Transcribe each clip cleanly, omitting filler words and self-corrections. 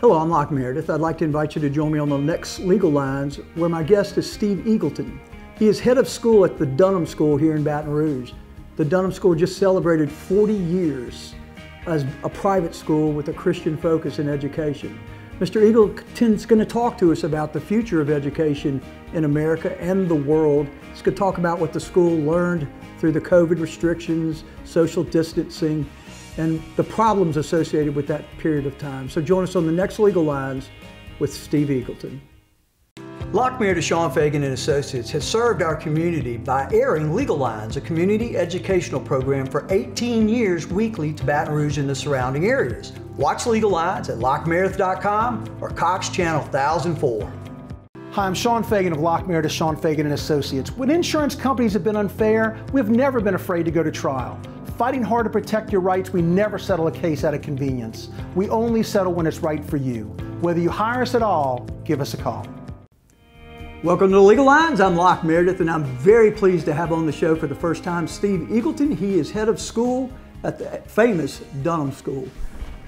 Hello, I'm Locke Meredith. I'd like to invite you to join me on the next Legal Lines, where my guest is Steve Eagleton. He is head of school at the Dunham School here in Baton Rouge. The Dunham School just celebrated 40 years as a private school with a Christian focus in education. Mr. Eagleton's going to talk to us about the future of education in America and the world. He's going to talk about what the school learned through the COVID restrictions, social distancing, and the problems associated with that period of time. So join us on the next Legal Lines with Steve Eagleton. Locke Meredith, Sean Fagan and Associates has served our community by airing Legal Lines, a community educational program for 18 years weekly to Baton Rouge and the surrounding areas. Watch Legal Lines at LockeMeredith.com or Cox Channel 1004. Hi, I'm Sean Fagan of Locke Meredith, Sean Fagan and Associates. When insurance companies have been unfair, we've never been afraid to go to trial. Fighting hard to protect your rights, we never settle a case out of convenience. We only settle when it's right for you. Whether you hire us at all, give us a call. Welcome to Legal Lines. I'm Locke Meredith, and I'm very pleased to have on the show for the first time Steve Eagleton. He is head of school at the famous Dunham School.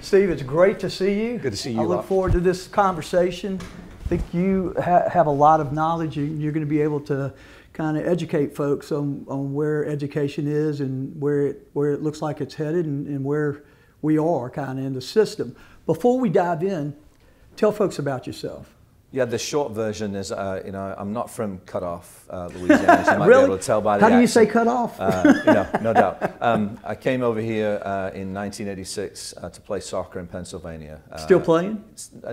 Steve, it's great to see you. Good to see you, I look forward to this conversation. I think you have a lot of knowledge. You're going to be able to kind of educate folks on where education is and where it looks like it's headed and where we are kind of in the system. Before we dive in, tell folks about yourself. Yeah, the short version is, I'm not from Cut Off, Louisiana, as you might Really? be able to tell by the How do you accent. say cut off? No doubt. I came over here in 1986 to play soccer in Pennsylvania. Still playing?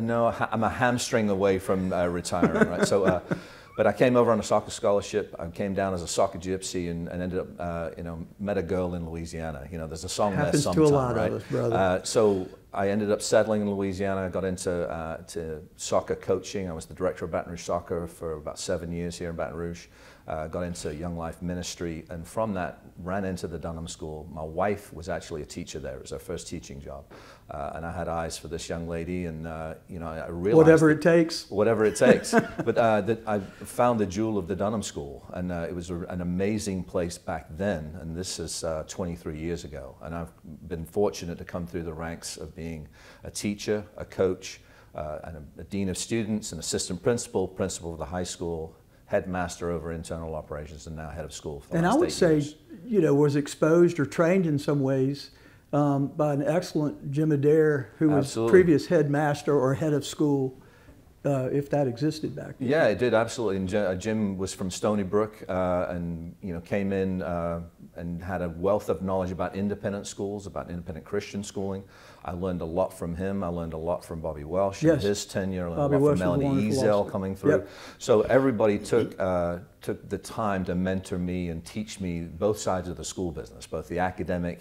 No, I'm a hamstring away from retiring, right? So, but I came over on a soccer scholarship. I came down as a soccer gypsy and ended up, met a girl in Louisiana. You know, there's a song there sometime, to a lot right? of us, brother. So I ended up settling in Louisiana. I got into to soccer coaching. I was the director of Baton Rouge Soccer for about 7 years here in Baton Rouge. Got into Young Life Ministry, and from that ran into the Dunham School. My wife was actually a teacher there. It was her first teaching job, and I had eyes for this young lady, and I realized whatever it takes. Whatever it takes. But I found the jewel of the Dunham School, and it was an amazing place back then. And this is 23 years ago, and I've been fortunate to come through the ranks of being a teacher, a coach, and a dean of students, an assistant principal, principal of the high school, headmaster over internal operations, and now head of school for the last 8 years. And I would say, was exposed or trained in some ways by an excellent Jim Adair, who was previous headmaster or head of school, if that existed back then. Yeah, it did, absolutely. And Jim was from Stony Brook, and came in and had a wealth of knowledge about independent schools, about independent Christian schooling. I learned a lot from him. I learned a lot from Bobby Welsh in his tenure. I learned a lot from Melanie Ezel coming through. Yep. So everybody took the time to mentor me and teach me both sides of the school business, both the academic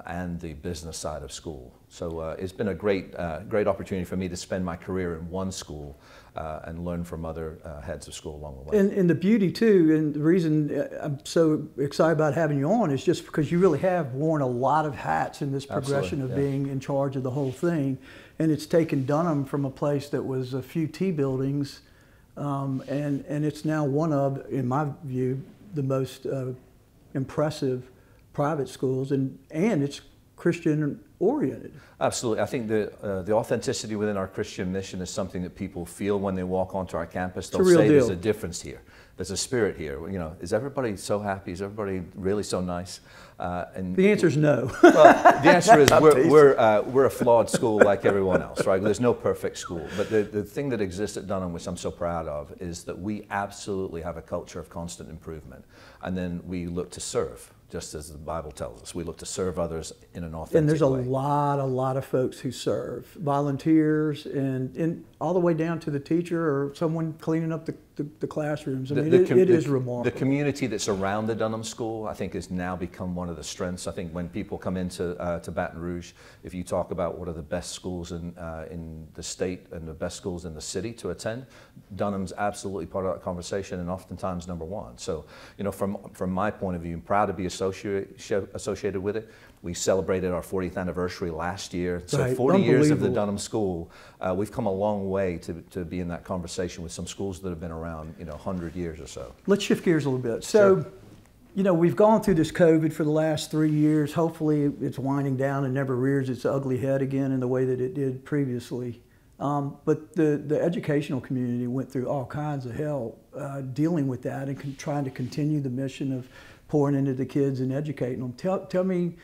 and the business side of school. So it's been a great opportunity for me to spend my career in one school and learn from other heads of school along the way. And the beauty too, and the reason I'm so excited about having you on is just because you really have worn a lot of hats in this progression of being in charge of the whole thing. And it's taken Dunham from a place that was a few T buildings, and it's now one of, in my view, the most impressive private schools, and it's Christian oriented. Absolutely. I think the authenticity within our Christian mission is something that people feel when they walk onto our campus. They'll say there's a difference here. There's a spirit here. Is everybody so happy? Is everybody really so nice? And the answer is no. Well, the answer is we're a flawed school like everyone else, right? There's no perfect school. But the thing that exists at Dunham, which I'm so proud of, is that we absolutely have a culture of constant improvement. And then we look to serve, just as the Bible tells us. We look to serve others in an authentic way. And there's a lot of folks who serve, volunteers, and all the way down to the teacher or someone cleaning up the classrooms. I mean, it is remarkable. The community that's around the Dunham School, I think, has now become one of the strengths. I think when people come into to Baton Rouge, if you talk about what are the best schools in the state and the best schools in the city to attend, Dunham's absolutely part of that conversation, and oftentimes number one. So, from my point of view, I'm proud to be associated with it. We celebrated our 40th anniversary last year. So 40 years of the Dunham School. We've come a long way to be in that conversation with some schools that have been around 100 years or so. Let's shift gears a little bit. So, we've gone through this COVID for the last 3 years. Hopefully it's winding down and never rears its ugly head again in the way that it did previously. But the educational community went through all kinds of hell dealing with that and trying to continue the mission of pouring into the kids and educating them. Tell me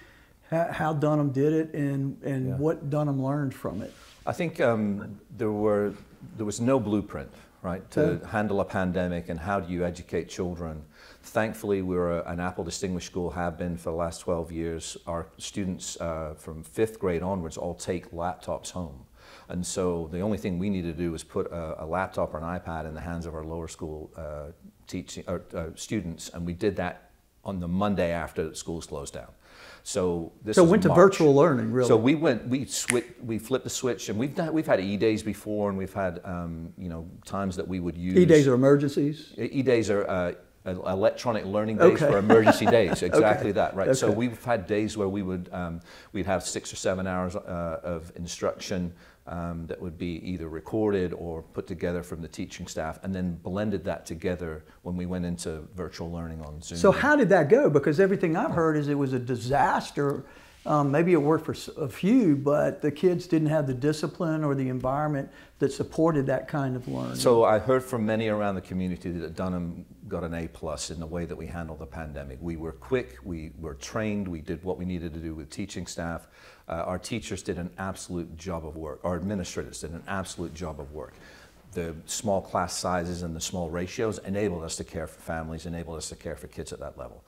how Dunham did it and what Dunham learned from it. I think there was no blueprint, right, to handle a pandemic and how do you educate children. Thankfully, we're an Apple Distinguished School, have been for the last 12 years. Our students from 5th grade onwards all take laptops home. And so the only thing we need to do is put a laptop or an iPad in the hands of our lower school students, and we did that on the Monday after schools closed down. So this went to virtual learning, really. So we flipped the switch, and we've had E-days before, and we've had you know, times that we would use. E-days are emergencies? E-days are electronic learning days for emergency days. Exactly that, right? So we've had days where we would we'd have 6 or 7 hours of instruction that would be either recorded or put together from the teaching staff, and then blended that together when we went into virtual learning on Zoom. So how did that go? Because everything I've heard is it was a disaster. Maybe it worked for a few, but the kids didn't have the discipline or the environment that supported that kind of learning. So I heard from many around the community that Dunham got an A+ in the way that we handled the pandemic. We were quick, we were trained, we did what we needed to do with teaching staff. Our teachers did an absolute job of work. Our administrators did an absolute job of work. The small class sizes and the small ratios enabled us to care for families, enabled us to care for kids at that level.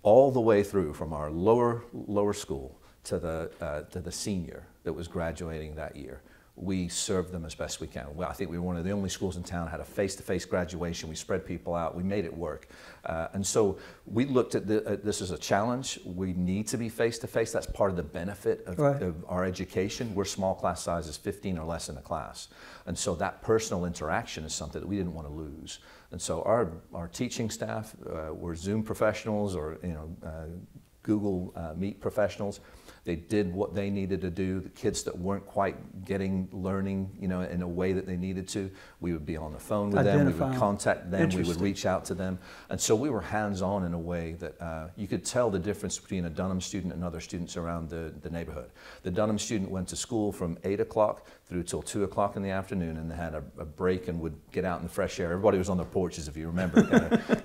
All the way through from our lower school to the senior that was graduating that year, we served them as best we can. Well, I think we were one of the only schools in town that had a face-to-face graduation. We spread people out. We made it work. And so we looked at this as a challenge. We need to be face-to-face. That's part of the benefit of our education. We're small class sizes, 15 or less in a class. And so that personal interaction is something that we didn't want to lose. And so our teaching staff were Zoom professionals or Google Meet professionals. They did what they needed to do. The kids that weren't quite learning, in a way that they needed to, we would be on the phone with them, we would contact them, we would reach out to them. And so we were hands-on in a way that you could tell the difference between a Dunham student and other students around the neighborhood. The Dunham student went to school from 8 o'clock through till 2 o'clock in the afternoon, and they had a break and would get out in the fresh air. Everybody was on their porches, if you remember,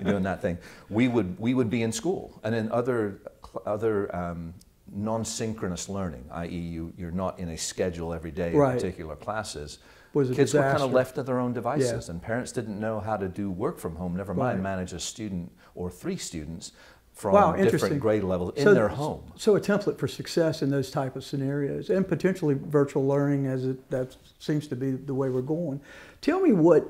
doing that thing. We would be in school, and in other non-synchronous learning, i.e. you're not in a schedule every day in particular classes, kids were kind of left to their own devices, and parents didn't know how to do work from home, never mind manage a student or 3 students from different grade levels in their home. So a template for success in those type of scenarios, and potentially virtual learning, as that seems to be the way we're going. Tell me what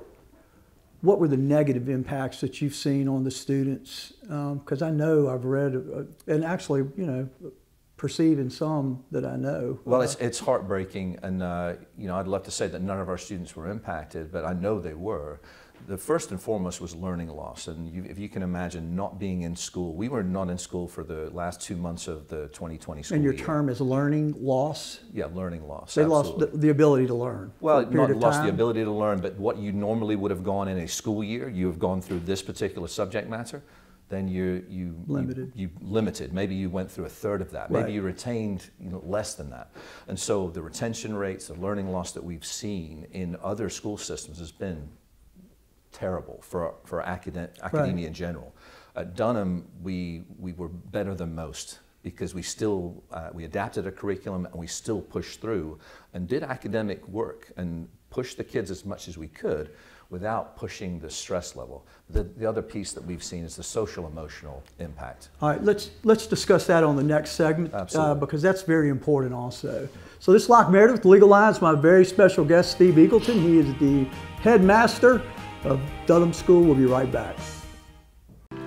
were the negative impacts that you've seen on the students? Because I know I've read, and actually, perceive in some that I know. Well, it's heartbreaking, and I'd love to say that none of our students were impacted, but I know they were. The first and foremost was learning loss, and if you can imagine not being in school. We were not in school for the last 2 months of the 2020 school year. And your term is learning loss? Yeah, learning loss. They lost the ability to learn. Well, not lost the ability to learn, but what you normally would have gone in a school year, you have gone through this particular subject matter, then you limited. Maybe you went through a third of that. Maybe you retained less than that. And so the retention rates, the learning loss that we've seen in other school systems has been terrible for academia in general. At Dunham, we were better than most because we adapted a curriculum and we still pushed through and did academic work and pushed the kids as much as we could without pushing the stress level. The other piece that we've seen is the social emotional impact. All right, let's discuss that on the next segment because that's very important also. So this is Locke Meredith with Legal Lines, my very special guest, Steve Eagleton. He is the headmaster of Dunham School. We'll be right back.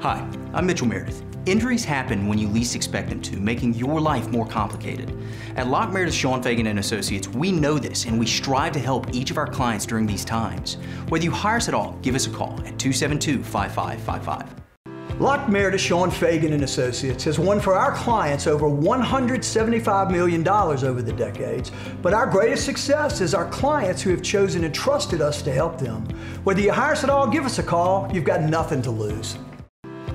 Hi, I'm Mitchell Meredith. Injuries happen when you least expect them to, making your life more complicated. At Locke Meredith, Sean Fagan & Associates, we know this and we strive to help each of our clients during these times. Whether you hire us at all, give us a call at 272-5555. Locke Meredith, Sean Fagan & Associates has won for our clients over $175 million over the decades, but our greatest success is our clients who have chosen and trusted us to help them. Whether you hire us at all, give us a call. You've got nothing to lose.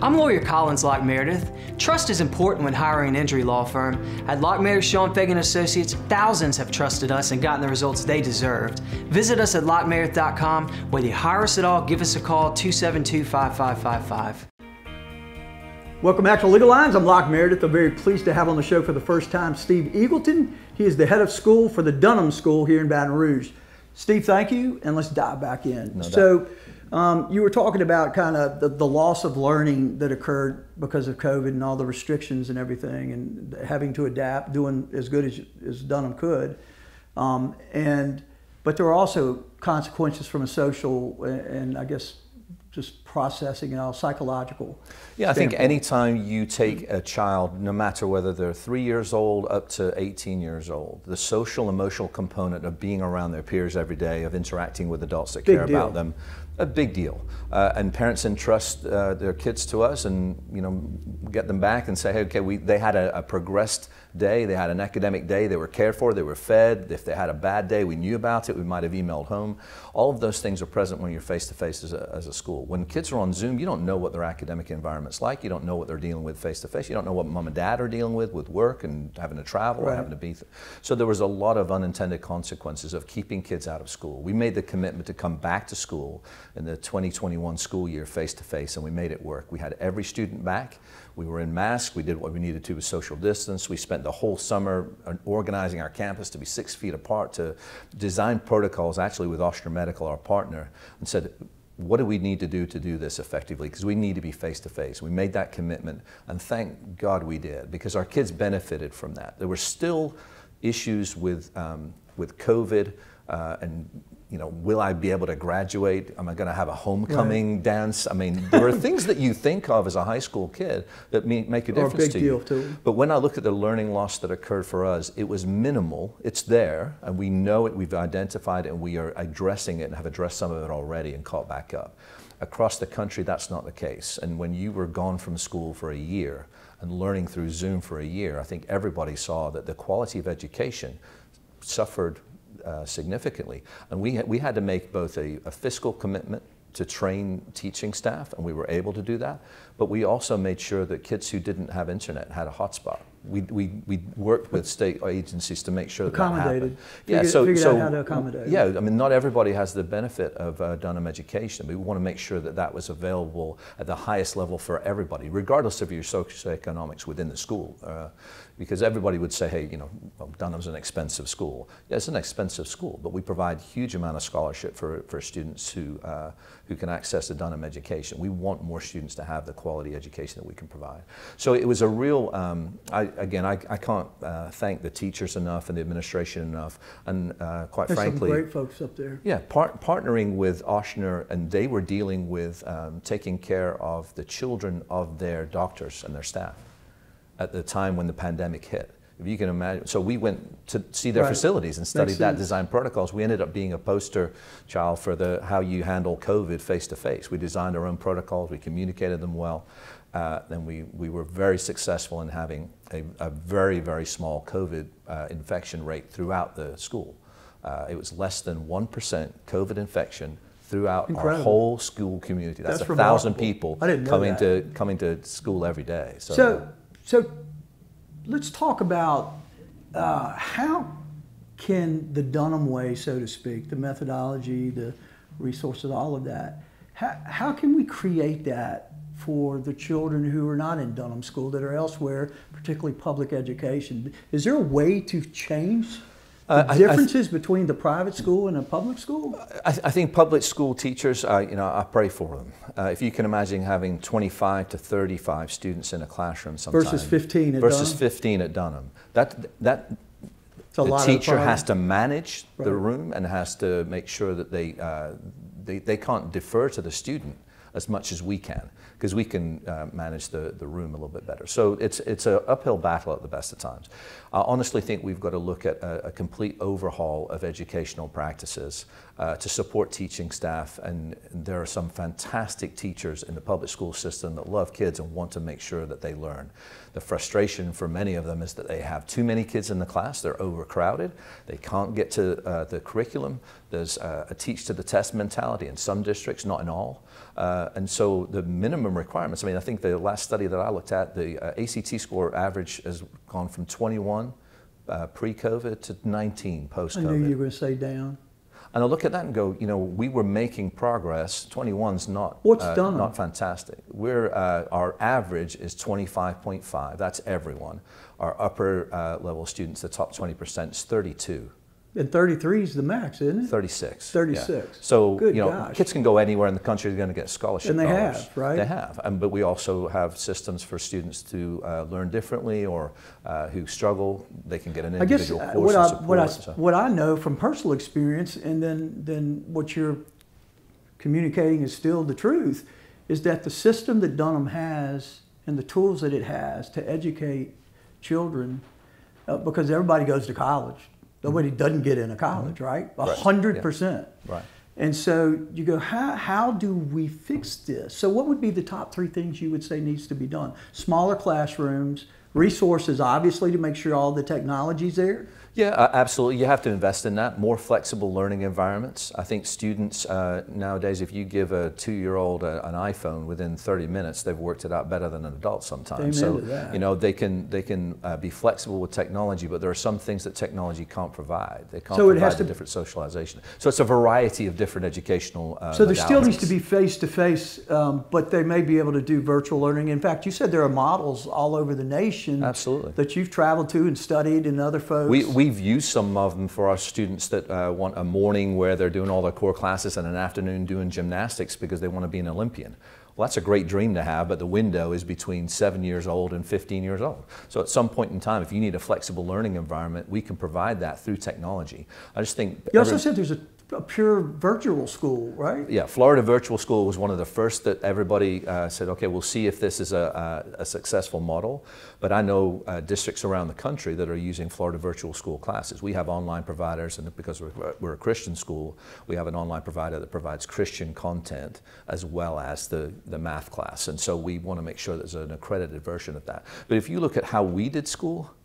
I'm Lawyer Locke Meredith. Trust is important when hiring an injury law firm. At Locke Meredith, Schoenfegen Associates, thousands have trusted us and gotten the results they deserved. Visit us at LockeMeredith.com. Whether you hire us at all, give us a call, 272-5555. Welcome back to Legal Lines. I'm Locke Meredith. I'm very pleased to have on the show for the first time Steve Eagleton. He is the head of school for the Dunham School here in Baton Rouge. Steve, thank you, and let's dive back in. No doubt. So, you were talking about kind of the loss of learning that occurred because of COVID and all the restrictions and everything, and having to adapt, doing as good as Dunham could. But there were also consequences from a social and I guess just processing and all psychological. Yeah, I think anytime you take a child, no matter whether they're 3 years old up to 18 years old, the social emotional component of being around their peers every day, of interacting with adults that care about them, a big deal. And parents entrust their kids to us, and get them back and say, hey, okay, they had a progressed day, they had an academic day, they were cared for, they were fed. If they had a bad day, we knew about it, we might have emailed home. All of those things are present when you're face-to-face as a school. When kids are on Zoom, you don't know what their academic environment's like, you don't know what they're dealing with face-to-face, you don't know what mom and dad are dealing with work and having to travel or having to be. So there was a lot of unintended consequences of keeping kids out of school. We made the commitment to come back to school in the 2021 school year face-to-face, and we made it work. We had every student back. We were in masks. We did what we needed to with social distance. We spent the whole summer organizing our campus to be 6 feet apart, to design protocols actually with Ochsner Medical, our partner, and said, what do we need to do this effectively? Because we need to be face-to-face. We made that commitment, and thank God we did, because our kids benefited from that. There were still issues with COVID and will I be able to graduate? Am I going to have a homecoming dance? I mean, there are things that you think of as a high school kid that make a difference to you. Too. But when I look at the learning loss that occurred for us, it was minimal. It's there, and we know it, we've identified it, and we are addressing it and have addressed some of it already and caught back up. Across the country, that's not the case. And when you were gone from school for a year and learning through Zoom for a year, I think everybody saw that the quality of education suffered significantly. And we had to make both a fiscal commitment to train teaching staff, and we were able to do that, but we also made sure that kids who didn't have internet had a hotspot. We worked with state agencies to make sure that happened. Figured out how to accommodate. Yeah, I mean, not everybody has the benefit of Dunham education. We want to make sure that that was available at the highest level for everybody, regardless of your socioeconomics within the school. Because everybody would say, hey, well, Dunham's an expensive school. Yeah, it's an expensive school, but we provide huge amount of scholarship for students who can access the Dunham education. We want more students to have the quality education that we can provide. So it was a real, I can't thank the teachers enough and the administration enough, and quite There's frankly, some great folks up there. Yeah, partnering with Ochsner, and they were dealing with taking care of the children of their doctors and their staff at the time when the pandemic hit. If you can imagine, so we went to see their facilities and studied that, design protocols. We ended up being a poster child for how you handle COVID face-to-face. We designed our own protocols, we communicated them well, then we were very successful in having a very, very small COVID infection rate throughout the school. It was less than 1% COVID infection throughout our whole school community. That's 1,000 people coming to school every day. So let's talk about how can the Dunham way, so to speak, the methodology, the resources, all of that, how can we create that for the children who are not in Dunham school, that are elsewhere, particularly public education? Is there a way to change the differences between the private school and a public school? I think public school teachers, I pray for them. If you can imagine having 25 to 35 students in a classroom sometimes. Versus 15 at Versus 15 at Dunham. The teacher has to manage the room and has to make sure that they can't defer to the student as much as we can, because we can manage the room a little bit better. So it's an uphill battle at the best of times. I honestly think we've got to look at a complete overhaul of educational practices to support teaching staff, and there are some fantastic teachers in the public school system that love kids and want to make sure that they learn. The frustration for many of them is that they have too many kids in the class, they're overcrowded, they can't get to the curriculum. There's a teach to the test mentality in some districts, not in all. And so the minimum requirements, I mean, I think the last study that I looked at, the ACT score average has gone from 21 pre-COVID to 19 post-COVID. I knew you were going to say down. And I look at that and go, you know, we were making progress. 21's not not fantastic. Our average is 25.5. That's everyone. Our upper level students, the top 20%, is 32. And 33 is the max, isn't it? 36. 36. Yeah. So, Good you know, gosh. Kids can go anywhere in the country, they're going to get scholarship And they dollars. have, right? They have. But we also have systems for students to learn differently or who struggle. They can get an individual course and support. What I know from personal experience, and then what you're communicating is still the truth, is that the system that Dunham has and the tools that it has to educate children, because everybody goes to college. Nobody doesn't get into college, right? 100%. Right. And so you go, how do we fix this? So what would be the top 3 things you would say needs to be done? Smaller classrooms, resources, obviously, to make sure all the technology's there. Yeah, absolutely. You have to invest in that. More flexible learning environments. I think students nowadays, if you give a 2-year-old an iPhone within 30 minutes, they've worked it out better than an adult sometimes. Amen to So that. you know they can be flexible with technology, but there are some things that technology can't provide. They can't provide the different socialization. So it's a variety of different educational So there still needs to modalities. be face-to-face, but they may be able to do virtual learning. In fact, you said there are models all over the nation. Absolutely. That you've traveled to and studied, and other folks. We've used some of them for our students that want a morning where they're doing all their core classes and an afternoon doing gymnastics because they want to be an Olympian. Well, that's a great dream to have, but the window is between 7 years old and 15 years old. So at some point in time, if you need a flexible learning environment, we can provide that through technology. I just think... You also said there's a pure virtual school, right? Yeah, Florida Virtual School was one of the first that everybody said, okay, we'll see if this is a successful model. But I know districts around the country that are using Florida Virtual School classes. We have online providers, and because we're a Christian school, we have an online provider that provides Christian content as well as the math class. And so we want to make sure there's an accredited version of that. But if you look at how we did school,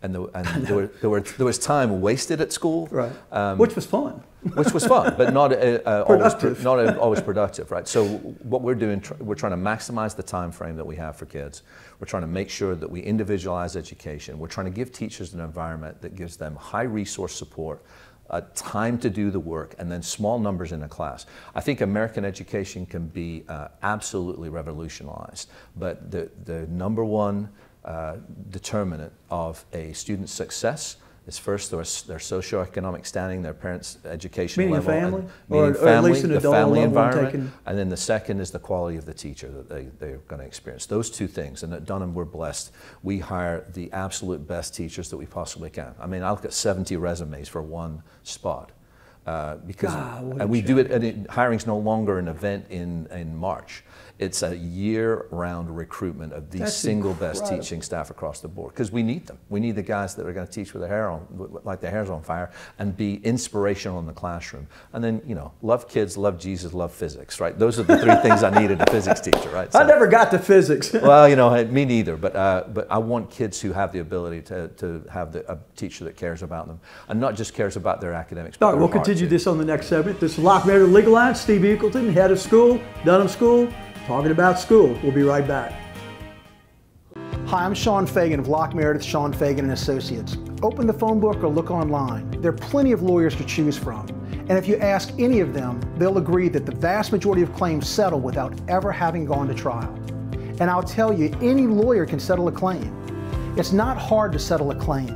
and there was time wasted at school. Right. Which was fun. Which was fun, but not Productive. always productive, right? So what we're doing, we're trying to maximize the time frame that we have for kids. We're trying to make sure that we individualize education. We're trying to give teachers an environment that gives them high resource support, time to do the work, and then small numbers in a class. I think American education can be absolutely revolutionized, but the number one determinant of a student's success is first their socioeconomic standing, their parents' education level, family, meaning or at least an the adult family level environment, and then the second is the quality of the teacher that they're going to experience. Those 2 things, and at Dunham we're blessed. We hire the absolute best teachers that we possibly can. I mean, I look at 70 resumes for one spot. Because and we do it, and hiring's no longer an event in March. It's a year-round recruitment of the single best teaching staff across the board, because we need them. We need the guys that are going to teach with their hair on, like their hair's on fire, and be inspirational in the classroom. And then, you know, love kids, love Jesus, love physics, right? Those are the 3 things I need in a physics teacher, right? So, I never got to physics. well, you know, me neither, but I want kids who have the ability to have a teacher that cares about them, and not just cares about their academics. All right, we'll continue this on the next segment. This is Locke Meredith Legal Line. Steve Eagleton, head of school, Dunham School, talking about school. We'll be right back. Hi, I'm Sean Fagan of Locke Meredith, Sean Fagan & Associates. Open the phone book or look online. There are plenty of lawyers to choose from. And if you ask any of them, they'll agree that the vast majority of claims settle without ever having gone to trial. And I'll tell you, any lawyer can settle a claim. It's not hard to settle a claim,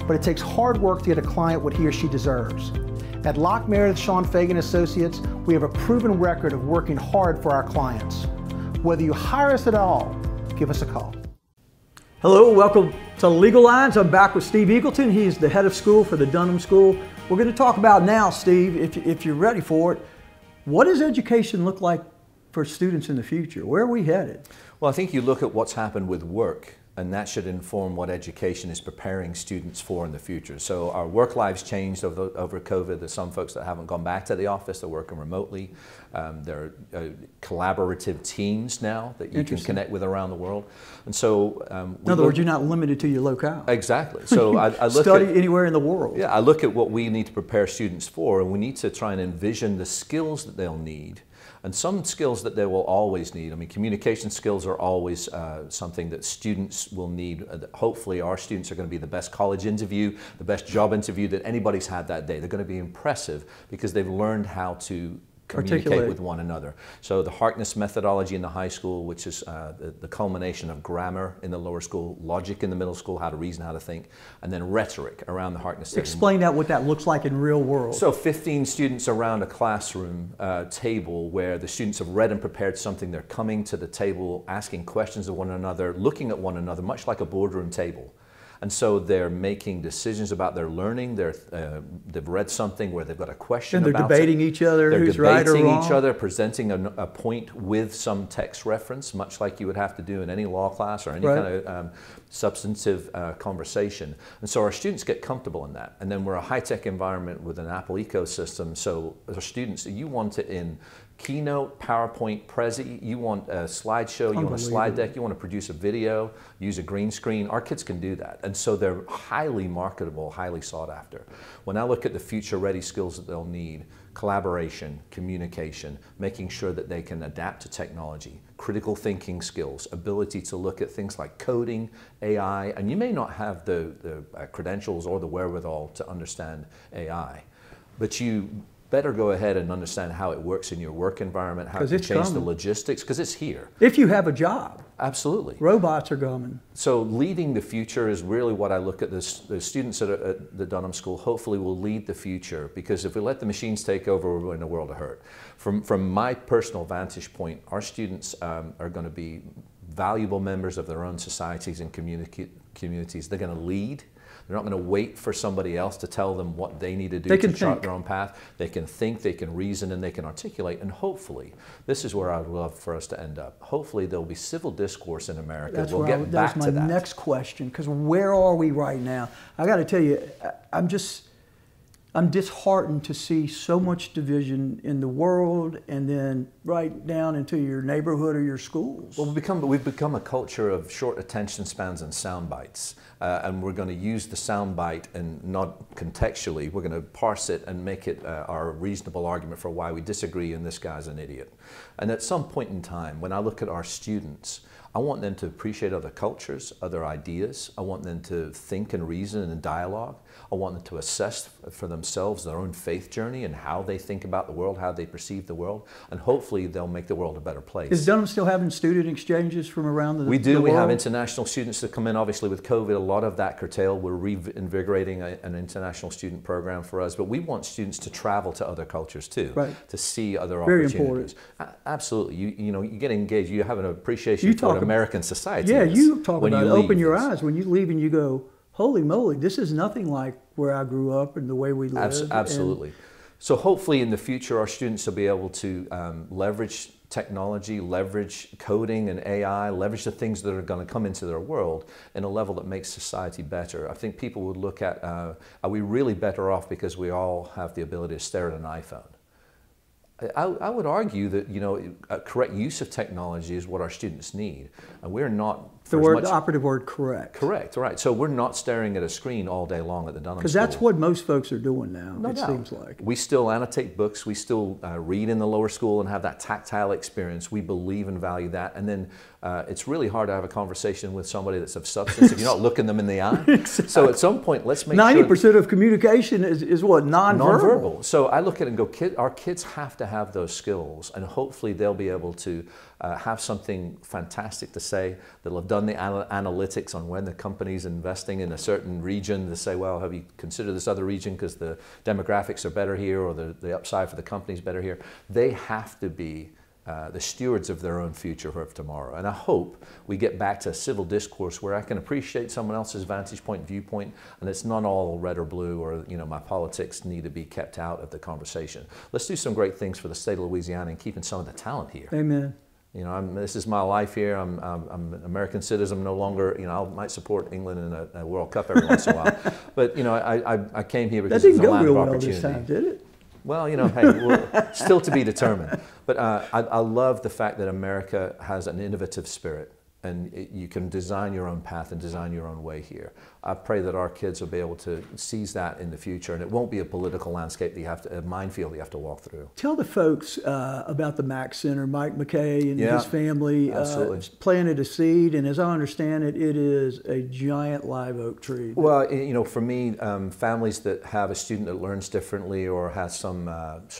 but it takes hard work to get a client what he or she deserves. At Locke Meredith, Sean Fagan & Associates, we have a proven record of working hard for our clients. Whether you hire us at all, give us a call. Hello, welcome to Legal Lines. I'm back with Steve Eagleton. He's the head of school for the Dunham School. We're going to talk about now, Steve, if you're ready for it, what does education look like for students in the future? Where are we headed? Well, I think you look at what's happened with work and that should inform what education is preparing students for in the future. So our work lives changed over COVID. There's some folks that haven't gone back to the office, they're working remotely. There are collaborative teams now that you can connect with around the world. And so in other words, you're not limited to your locale. Exactly. So I look study at, anywhere in the world. Yeah, I look at what we need to prepare students for, and we need to try and envision the skills that they'll need. And some skills that they will always need. I mean, communication skills are always something that students will need. Hopefully our students are going to be the best college interview, the best job interview that anybody's had that day. They're going to be impressive because they've learned how to communicate with one another. So the Harkness methodology in the high school, which is the culmination of grammar in the lower school, logic in the middle school, how to reason, how to think, and then rhetoric around the Harkness system. Explain that, what that looks like in real world. So 15 students around a classroom table where the students have read and prepared something. They're coming to the table, asking questions of one another, looking at one another, much like a boardroom table. And so they're making decisions about their learning. They've read something where they've got a question about it. And they're debating each other, who's right or wrong. They're debating each other, presenting a point with some text reference, much like you would have to do in any law class or any kind of substantive conversation. And so our students get comfortable in that. And then we're a high-tech environment with an Apple ecosystem. So as our students, you want it in Keynote, PowerPoint, Prezi, you want a slideshow, you want a slide deck, you want to produce a video, use a green screen. Our kids can do that. And so they're highly marketable, highly sought after. When I look at the future-ready skills that they'll need, collaboration, communication, making sure that they can adapt to technology, critical thinking skills, ability to look at things like coding, AI, and you may not have the credentials or the wherewithal to understand AI, but you better go ahead and understand how it works in your work environment, how to change the logistics, because it's here. If you have a job. Absolutely. Robots are coming. So leading the future is really what I look at. The students at the Dunham School hopefully will lead the future, because if we let the machines take over, we're in a world of hurt. From my personal vantage point, our students are going to be valuable members of their own societies and communities. They're going to lead. They're not going to wait for somebody else to tell them what they need to do to chart their own path. They can think, they can reason, and they can articulate. And hopefully, this is where I would love for us to end up. Hopefully, there'll be civil discourse in America. We'll get back to that. That's my next question, because where are we right now? I got to tell you, I'm disheartened to see so much division in the world, and then right down into your neighborhood or your schools. Well, we've become a culture of short attention spans and sound bites, and we're going to use the sound bite and not contextually. We're going to parse it and make it our reasonable argument for why we disagree and this guy's an idiot. And at some point in time, when I look at our students, I want them to appreciate other cultures, other ideas. I want them to think and reason and dialogue. I want them to assess for themselves their own faith journey and how they think about the world, how they perceive the world, and hopefully they'll make the world a better place. Is Dunham still having student exchanges from around the world? We do. We have international students that come in. Obviously with COVID, a lot of that curtailed. We're reinvigorating an international student program for us, but we want students to travel to other cultures too, to see other opportunities. Very important. Absolutely. You know, you get engaged. You have an appreciation for what American society is. You talk about open your eyes when you leave and you go, holy moly, this is nothing like where I grew up and the way we live. Absolutely. So hopefully in the future our students will be able to leverage technology, leverage coding and AI, leverage the things that are going to come into their world in a level that makes society better. I think people would look at, are we really better off because we all have the ability to stare at an iPhone? I would argue that, you know, a correct use of technology is what our students need, and we're not. The operative word, correct. Correct, right. So we're not staring at a screen all day long at the Dunham School. Because that's what most folks are doing now, no doubt. Seems like. We still annotate books, we still read in the lower school and have that tactile experience. We believe and value that. And then it's really hard to have a conversation with somebody that's of substance if you're not looking them in the eye. Exactly. So at some point, let's make 90% of communication is what? Nonverbal. So I look at it and go, our kids have to have those skills, and hopefully they'll be able to have something fantastic to say. They'll have done the analytics on when the company's investing in a certain region to say, well, have you considered this other region because the demographics are better here, or the upside for the company's better here. They have to be the stewards of their own future of tomorrow. And I hope we get back to a civil discourse where I can appreciate someone else's vantage point, viewpoint, and it's not all red or blue, or, you know, my politics need to be kept out of the conversation. Let's do some great things for the state of Louisiana and keeping some of the talent here. Amen. You know, this is my life here. I'm an American citizen. I'm no longer, you know, I might support England in a World Cup every once in a while. But, you know, I came here because it's a land of opportunity. That didn't go real well this time, did it? Well, you know, hey, we're still to be determined. But I love the fact that America has an innovative spirit, and you can design your own path and design your own way here. I pray that our kids will be able to seize that in the future, and it won't be a political landscape that you have to, a minefield you have to walk through. Tell the folks about the Mack Center. Mike McKay and his family planted a seed, and as I understand it, it is a giant live oak tree. Well, you know, for me, families that have a student that learns differently or has some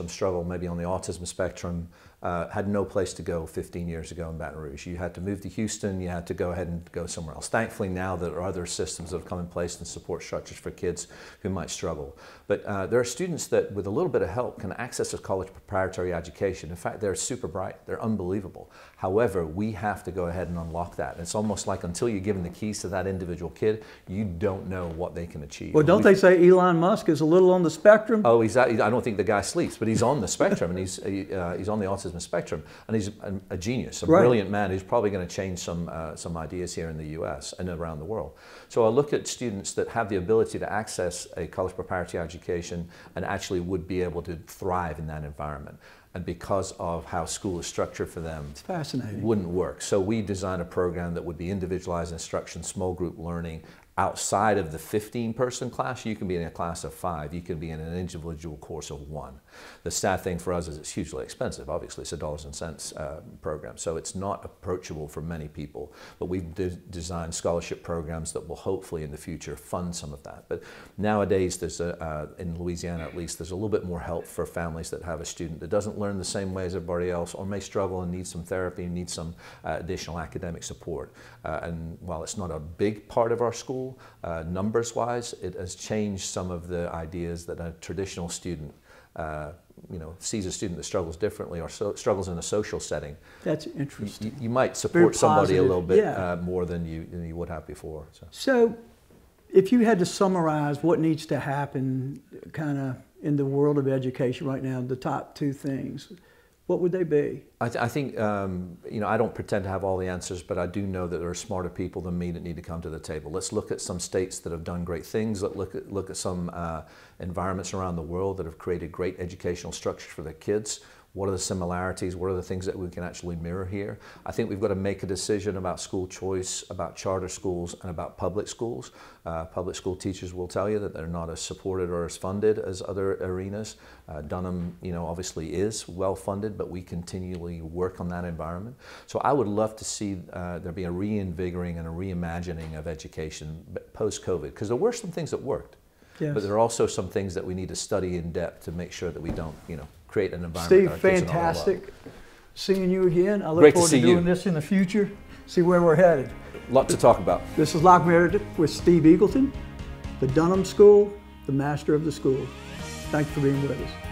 struggle maybe on the autism spectrum had no place to go 15 years ago in Baton Rouge. You had to move to Houston, you had to go ahead and go somewhere else. Thankfully now there are other systems that have come in place and support structures for kids who might struggle. But there are students that with a little bit of help can access a college preparatory education. In fact, they're super bright, they're unbelievable. However, we have to go ahead and unlock that. It's almost like until you're given the keys to that individual kid, you don't know what they can achieve. Well, don't they say Elon Musk is a little on the spectrum? Oh, I don't think the guy sleeps, but he's on the spectrum, and he's on the autism spectrum, and he's a genius, a brilliant man who's probably going to change some ideas here in the U.S. and around the world. So I look at students that have the ability to access a college preparatory education and actually would be able to thrive in that environment. And because of how school is structured for them, it's fascinating. Wouldn't work. So we designed a program that would be individualized instruction, small group learning. Outside of the 15-person class, you can be in a class of 5. You can be in an individual course of 1. The sad thing for us is it's hugely expensive. Obviously, it's a dollars and cents program, so it's not approachable for many people. But we've designed scholarship programs that will hopefully in the future fund some of that. But nowadays, there's in Louisiana at least, there's a little bit more help for families that have a student that doesn't learn the same way as everybody else, or may struggle and need some therapy, need some additional academic support. And while it's not a big part of our school, numbers-wise, it has changed some of the ideas that a traditional student, you know, sees a student that struggles differently or struggles in a social setting. That's interesting. You might support somebody a little bit more than you would have before. So, if you had to summarize what needs to happen, kind of in the world of education right now, the top 2 things, what would they be? I think, you know, I don't pretend to have all the answers, but I do know that there are smarter people than me that need to come to the table. Let's look at some states that have done great things. Let's look at some environments around the world that have created great educational structures for their kids. What are the similarities? What are the things that we can actually mirror here? I think we've got to make a decision about school choice, about charter schools, and about public schools. Public school teachers will tell you that they're not as supported or as funded as other arenas. Dunham, you know, obviously is well funded, but we continually work on that environment. So I would love to see there be a reinvigorating and a reimagining of education post-COVID, because there were some things that worked. Yes. But there are also some things that we need to study in depth to make sure that we don't, you know, create an environment. Steve, fantastic seeing you again. I look forward to doing this in the future, see where we're headed. A lot to talk about. This is Locke Meredith with Steve Eagleton, the Dunham School, the master of the school. Thanks for being with us.